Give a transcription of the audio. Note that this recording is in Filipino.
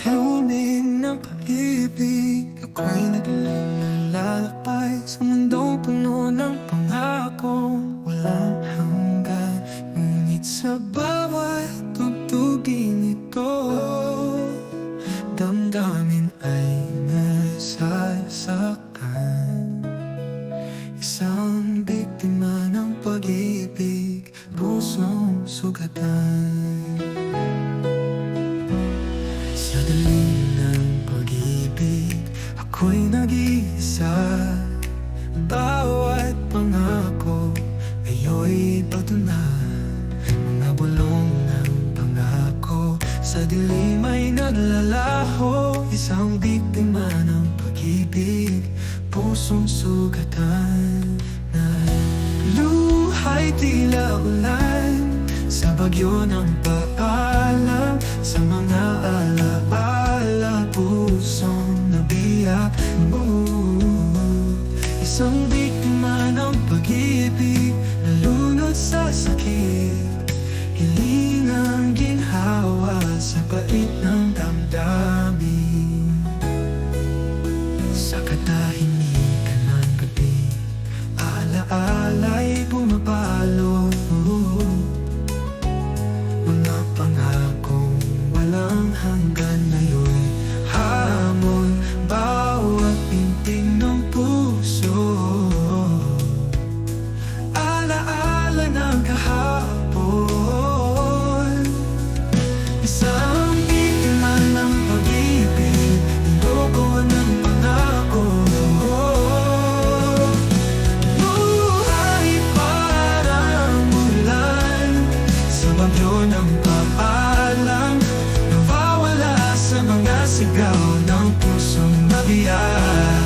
Lunin ng pag-ibig, ako'y naglalakbay sa mundong puno ng pangako, walang hanggan. Ngunit sa bawat tugtugin ito, damdamin ay nasasaktan. Isang biktima ng pag-ibig, pusong sugatan. Sa dilim ng pag-ibig, ako'y nag-iisa. Bawat pangako ngayon'y patunan. Mga bulong ng pangako sa dilim ay naglalaho. Isang biktima ng pag-ibig, pusong sugatan. Na luhay tila ulan sa bagyo ng paalam. Sa mga alaala, pusong nabiyak mo. Isang biktima ng pag-ibig, nalunod sa sakit. Hilingang ginhawa sa pait ng damdamin. Sa katahimikan ng gabi, ala-ala'y pumapalo. Mga pangakong walang hanggan ngayon, hamon bawat pintig ng puso. Ala-ala ng kahapon, isang biktima ng pag-ibig, niloko ng pangako. Buhay parang ulan sa bagyo ng paalam, nawawala sa mga sigaw ng pusong nabiyak.